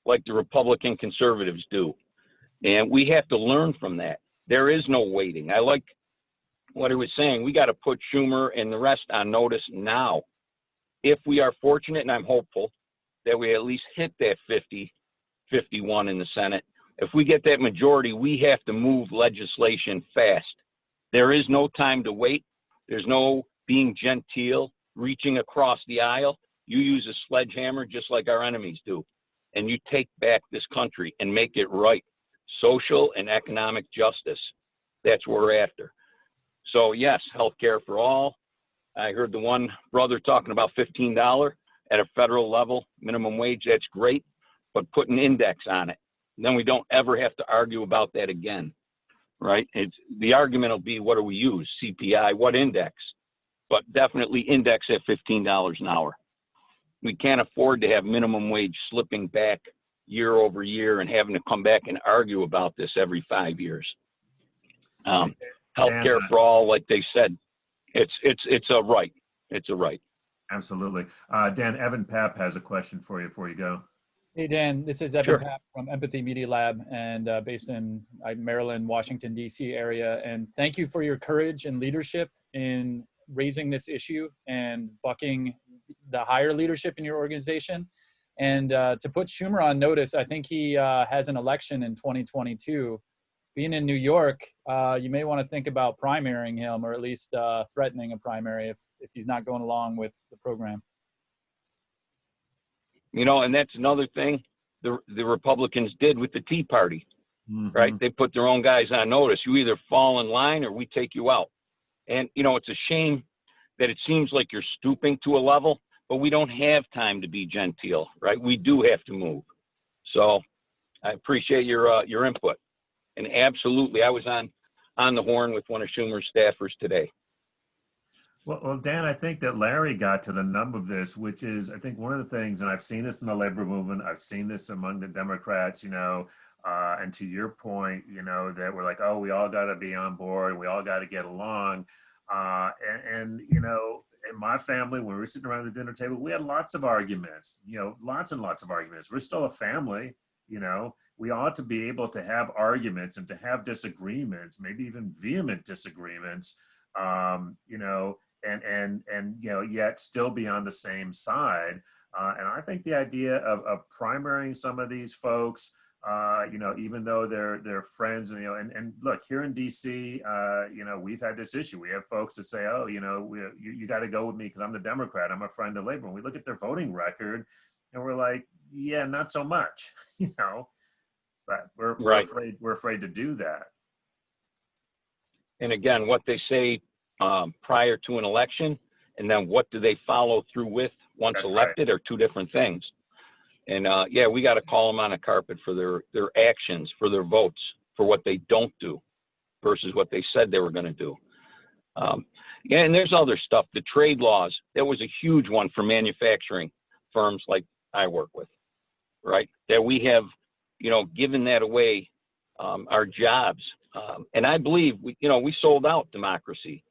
like the Republican conservatives do. And we have to learn from that. There is no waiting. I like what he was saying. We got to put Schumer and the rest on notice now. If we are fortunate, and I'm hopeful, that we at least hit that 51 in the Senate. If we get that majority, we have to move legislation fast. There is no time to wait. There's no being genteel, reaching across the aisle. You use a sledgehammer just like our enemies do, and you take back this country and make it right. Social and economic justice. That's what we're after. So yes, health care for all. I heard the one brother talking about $15. at a federal level, minimum wage, that's great, but put an index on it. Then we don't ever have to argue about that again, right? The argument will be, what do we use? CPI, what index? But definitely index at $15 an hour. We can't afford to have minimum wage slipping back year over year and having to come back and argue about this every 5 years. Healthcare for all, like they said, it's a right. It's a right. Absolutely. Dan, Evan Papp has a question for you before you go. Hey, Dan, this is Evan Sure. Papp from Empathy Media Lab and based in Maryland, Washington, D.C. area. And thank you for your courage and leadership in raising this issue and bucking the higher leadership in your organization. And to put Schumer on notice, I think he has an election in 2022. Being in New York, you may want to think about primarying him, or at least threatening a primary if he's not going along with the program. You know, and that's another thing the Republicans did with the Tea Party, right? They put their own guys on notice. You either fall in line or we take you out. And, you know, it's a shame that it seems like you're stooping to a level, but we don't have time to be genteel, right? We do have to move. So I appreciate your input. And absolutely, I was on the horn with one of Schumer's staffers today. Well, Dan, I think that Larry got to the nub of this, which is, I think, one of the things, and I've seen this in the labor movement, I've seen this among the Democrats, you know, and to your point, you know, that we're like, oh, we all got to be on board, we all got to get along. And, you know, in my family, when we were sitting around the dinner table, we had lots of arguments, you know, lots and lots of arguments. We're still a family, you know. We ought to be able to have arguments and to have disagreements, maybe even vehement disagreements, you know, and you know, yet still be on the same side. And I think the idea of primarying some of these folks, you know, even though they're friends, and, you know, and look, here in DC, you know, we've had this issue. We have folks that say, oh, you know, you got to go with me because I'm the Democrat, I'm a friend of labor. And we look at their voting record and we're like, yeah, not so much, you know, but we're afraid to do that. And again, what they say prior to an election, and then what do they follow through with once That's elected, right. are two different things. And yeah, we got to call them on a carpet for their actions, for their votes, for what they don't do versus what they said they were going to do. Yeah, and there's other stuff. The trade laws, that was a huge one for manufacturing firms like I work with, right? That we have, you know, given that away, our jobs. And I believe, we sold out democracy.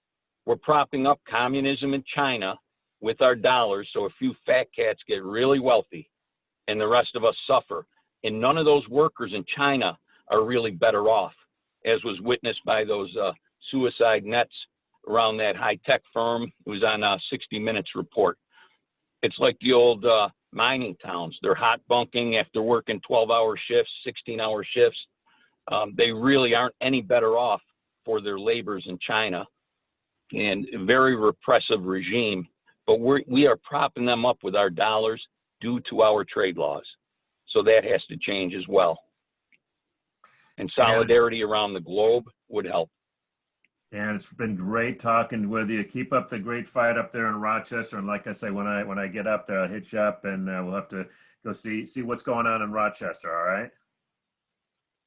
We're propping up communism in China with our dollars, so a few fat cats get really wealthy and the rest of us suffer. And none of those workers in China are really better off, as was witnessed by those suicide nets around that high-tech firm. It was on 60 Minutes report. It's like the old mining towns. They're hot bunking after working 12-hour shifts, 16-hour shifts. They really aren't any better off for their labors in China, and a very repressive regime. But we are propping them up with our dollars due to our trade laws. So that has to change as well. And solidarity around the globe would help. And it's been great talking with you. Keep up the great fight up there in Rochester. And like I say, when I get up there, I'll hit you up, and we'll have to go see what's going on in Rochester. All right.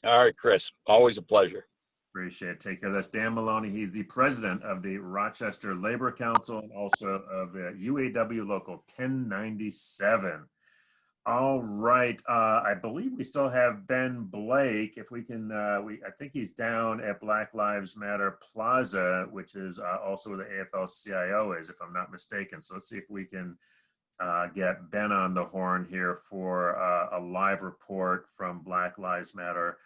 All right, Chris. Always a pleasure. Appreciate it. Take care. That's Dan Maloney. He's the president of the Rochester Labor Council and also of the UAW Local 1097. All right. I believe we still have Ben Blake. If we can, I think he's down at Black Lives Matter Plaza, which is also where the AFL-CIO is, if I'm not mistaken. So let's see if we can get Ben on the horn here for a live report from Black Lives Matter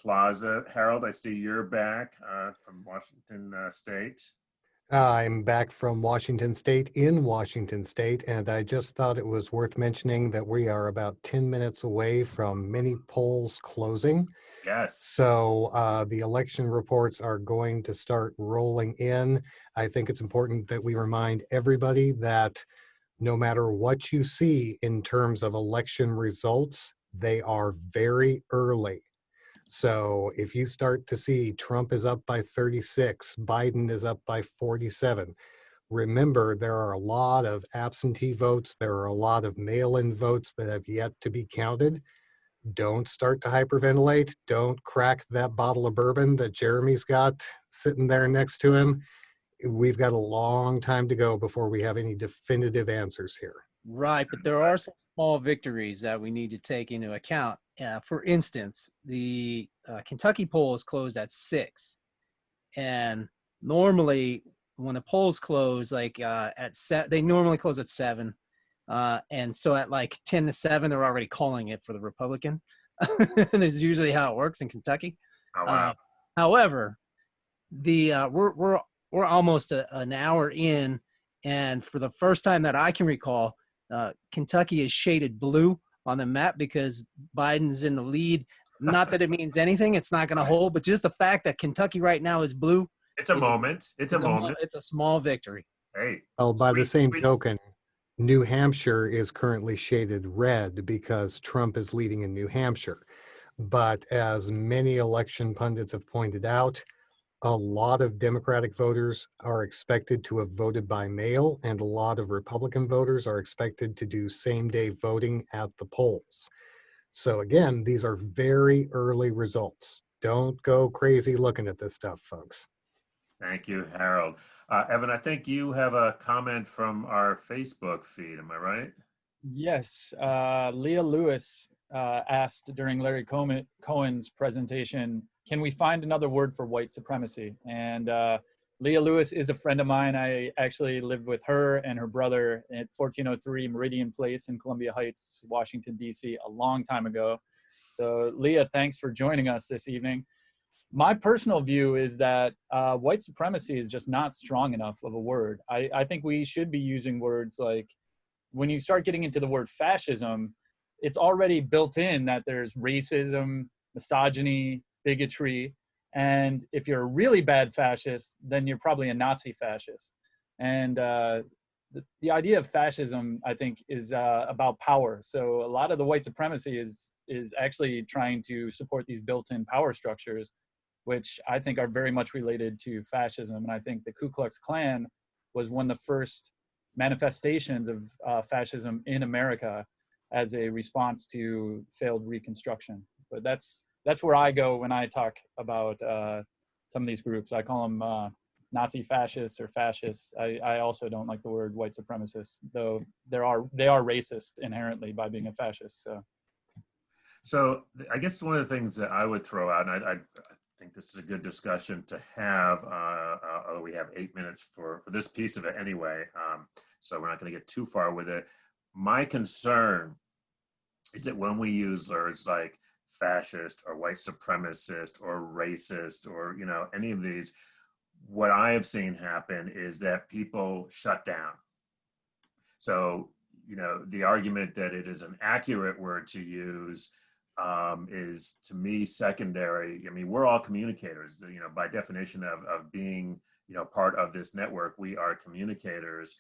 Plaza. Harold, I see you're back from Washington State. I'm back from Washington State, in Washington State, and I just thought it was worth mentioning that we are about 10 minutes away from many polls closing. Yes. So the election reports are going to start rolling in. I think it's important that we remind everybody that no matter what you see in terms of election results, they are very early. So if you start to see Trump is up by 36, Biden is up by 47, Remember, there are a lot of absentee votes. There are a lot of mail-in votes that have yet to be counted. Don't start to hyperventilate. Don't crack that bottle of bourbon that Jeremy's got sitting there next to him. We've got a long time to go before we have any definitive answers here. Right, but there are some small victories that we need to take into account. For instance, the Kentucky poll is closed at 6, and normally when the polls close, like at 7, they normally close at 7, and so at like 10 to 7, they're already calling it for the Republican. This is usually how it works in Kentucky. Oh, wow. However, we're almost an hour in, and for the first time that I can recall, Kentucky is shaded blue on the map because Biden's in the lead. Not that it means anything; it's not going to hold, but just the fact that Kentucky right now is blue. It's a moment. It's a moment. It's a small victory. Hey. Well, by the same sweet. token, New Hampshire is currently shaded red because Trump is leading in New Hampshire. But as many election pundits have pointed out, a lot of Democratic voters are expected to have voted by mail, and a lot of Republican voters are expected to do same-day voting at the polls. So again, these are very early results. Don't go crazy looking at this stuff, folks. Thank you, Harold. Evan, I think you have a comment from our Facebook feed. Am I right? Yes. Leah Lewis asked during Larry Cohen's presentation, can we find another word for white supremacy? And Leah Lewis is a friend of mine. I actually lived with her and her brother at 1403 Meridian Place in Columbia Heights, Washington, D.C. a long time ago. So Leah, thanks for joining us this evening. My personal view is that white supremacy is just not strong enough of a word. I think we should be using words like, when you start getting into the word fascism, it's already built in that there's racism, misogyny, bigotry. And if you're a really bad fascist, then you're probably a Nazi fascist. And the idea of fascism, I think, is about power. So a lot of the white supremacy is actually trying to support these built-in power structures, which I think are very much related to fascism. And I think the Ku Klux Klan was one of the first manifestations of fascism in America as a response to failed Reconstruction. But that's where I go when I talk about some of these groups. I call them Nazi fascists or fascists. I also don't like the word white supremacist, though they are racist inherently by being a fascist. So I guess one of the things that I would throw out, and I think this is a good discussion to have, although we have 8 minutes for this piece of it anyway, so we're not going to get too far with it. My concern is that when we use words like fascist or white supremacist or racist or, you know, any of these, what I have seen happen is that people shut down. So, you know, the argument that it is an accurate word to use is, to me, secondary. I mean, we're all communicators, you know, by definition of being, you know, part of this network, we are communicators.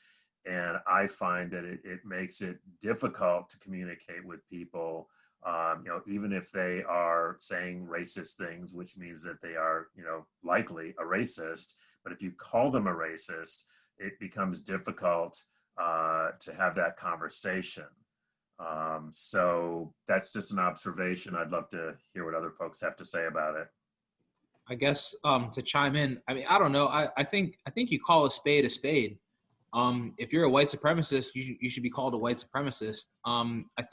And I find that it makes it difficult to communicate with people, you know, even if they are saying racist things, which means that they are, you know, likely a racist. But if you call them a racist, it becomes difficult to have that conversation. So that's just an observation. I'd love to hear what other folks have to say about it. I guess to chime in, I mean, I don't know. I think you call a spade a spade. If you're a white supremacist, you should be called a white supremacist. I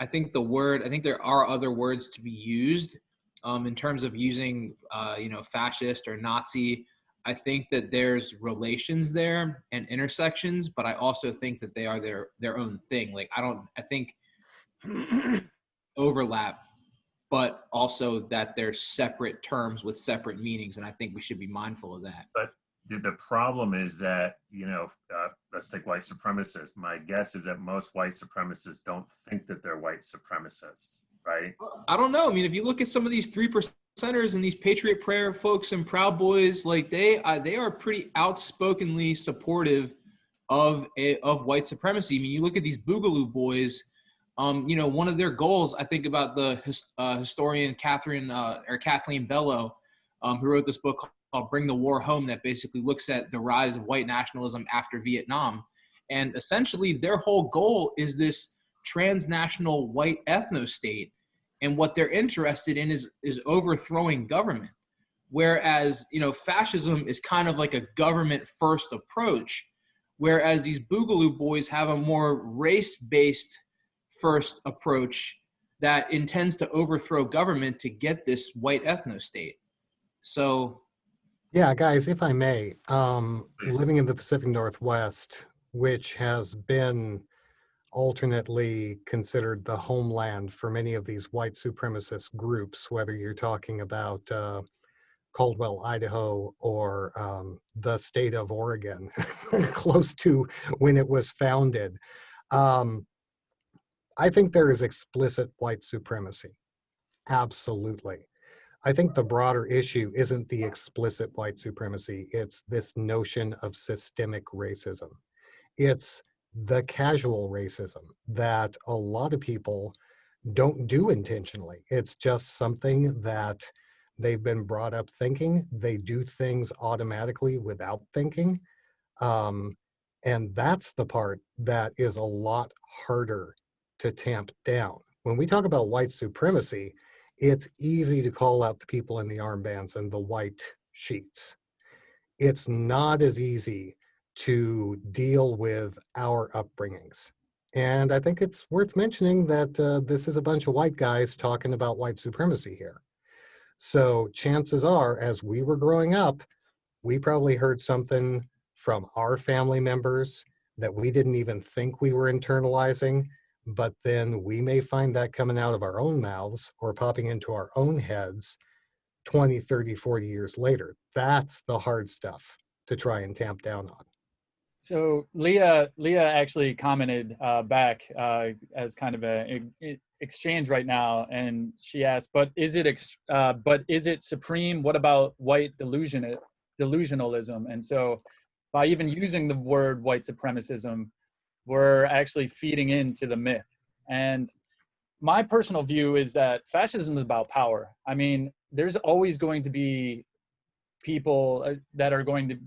think there are other words to be used in terms of using, you know, fascist or Nazi. I think that there's relations there and intersections, but I also think that they are their own thing. Like, I think overlap, but also that they're separate terms with separate meanings. And I think we should be mindful of that. But the problem is that, you know, let's take white supremacists. My guess is that most white supremacists don't think that they're white supremacists, right? I don't know. I mean, if you look at some of these 3%ers and these Patriot Prayer folks and Proud Boys, like they are pretty outspokenly supportive of white supremacy. I mean, you look at these Boogaloo Boys. You know, one of their goals, I think about the historian Kathleen Bellow, who wrote this book Bring the War Home, that basically looks at the rise of white nationalism after Vietnam. And essentially their whole goal is this transnational white ethno-state. And what they're interested in is overthrowing government. Whereas, fascism is kind of like a government first approach, whereas these Boogaloo boys have a more race-based first approach that intends to overthrow government to get this white ethno-state. So, yeah, guys, if I may, living in the Pacific Northwest, which has been alternately considered the homeland for many of these white supremacist groups, whether you're talking about Caldwell, Idaho, or the state of Oregon, close to when it was founded. I think there is explicit white supremacy. Absolutely. I think the broader issue isn't the explicit white supremacy. It's this notion of systemic racism. It's the casual racism that a lot of people don't do intentionally. It's just something that they've been brought up thinking. They do things automatically without thinking. And that's the part that is a lot harder to tamp down. When we talk about white supremacy, it's easy to call out the people in the armbands and the white sheets. It's not as easy to deal with our upbringings. And I think it's worth mentioning that this is a bunch of white guys talking about white supremacy here. So chances are, as we were growing up, we probably heard something from our family members that we didn't even think we were internalizing, but then we may find that coming out of our own mouths or popping into our own heads 20, 30, 40 years later. That's the hard stuff to try and tamp down on. So Leah actually commented back as kind of a exchange right now, and she asked, but is it supreme? What about white delusionalism? And so by even using the word white supremacism, we're actually feeding into the myth. And my personal view is that fascism is about power. I mean, there's always going to be people that are going to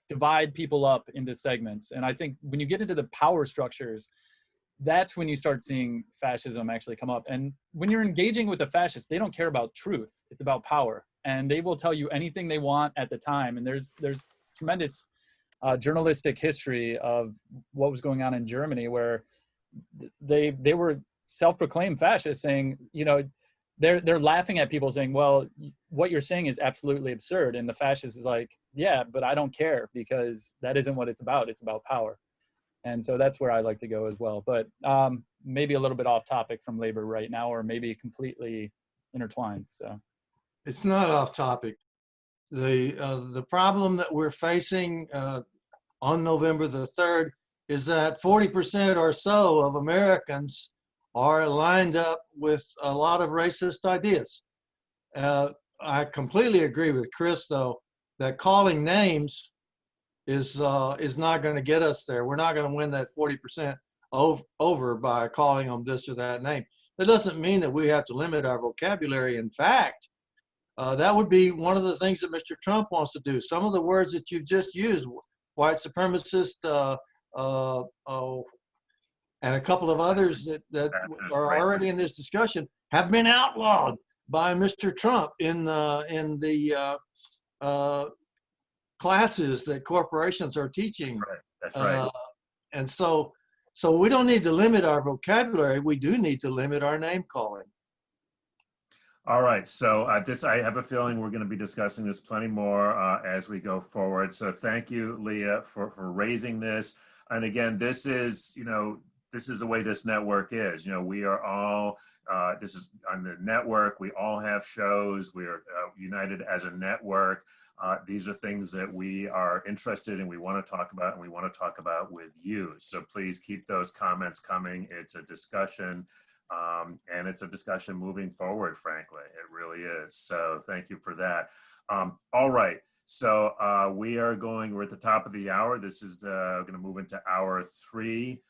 divide people up into segments. And I think when you get into the power structures, that's when you start seeing fascism actually come up. And when you're engaging with a fascist, they don't care about truth. It's about power. And they will tell you anything they want at the time. And there's tremendous journalistic history of what was going on in Germany, where they were self-proclaimed fascists, saying, they're laughing at people saying, well, what you're saying is absolutely absurd. And the fascist is like, yeah, but I don't care, because that isn't what it's about. It's about power. And so that's where I like to go as well. But maybe a little bit off topic from labor right now, or maybe completely intertwined. So it's not off topic. The problem that we're facing on November the 3rd is that 40% or so of Americans are lined up with a lot of racist ideas. I completely agree with Chris, though, that calling names is not going to get us there. We're not going to win that 40% over by calling them this or that name. That doesn't mean that we have to limit our vocabulary. In fact, that would be one of the things that Mr. Trump wants to do. Some of the words that you've just used, white supremacist, and a couple of others that are already in this discussion, have been outlawed by Mr. Trump in the classes that corporations are teaching. That's right. And so we don't need to limit our vocabulary. We do need to limit our name calling. All right, so I have a feeling we're going to be discussing this plenty more as we go forward. So thank you, Leah, for raising this. And again, this is the way this network is. We are all, this is on the network. We all have shows. We are united as a network. These are things that we are interested in, we want to talk about, and we want to talk about with you. So please keep those comments coming. It's a discussion. And it's a discussion moving forward, frankly. It really is. So thank you for that. All right. So we're at the top of the hour. This is going to move into hour 3.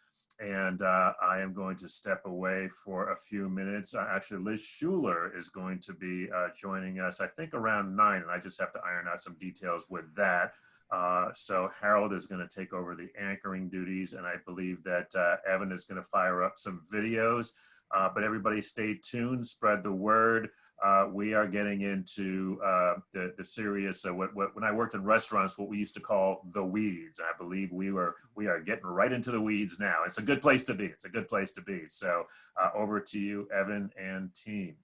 And I am going to step away for a few minutes. Actually, Liz Shuler is going to be joining us, I think around 9, and I just have to iron out some details with that. So Harold is going to take over the anchoring duties, and I believe that Evan is going to fire up some videos. But everybody stay tuned, spread the word. We are getting into the serious, when I worked in restaurants, what we used to call the weeds. I believe we are getting right into the weeds now. It's a good place to be. It's a good place to be. So over to you, Evan and team.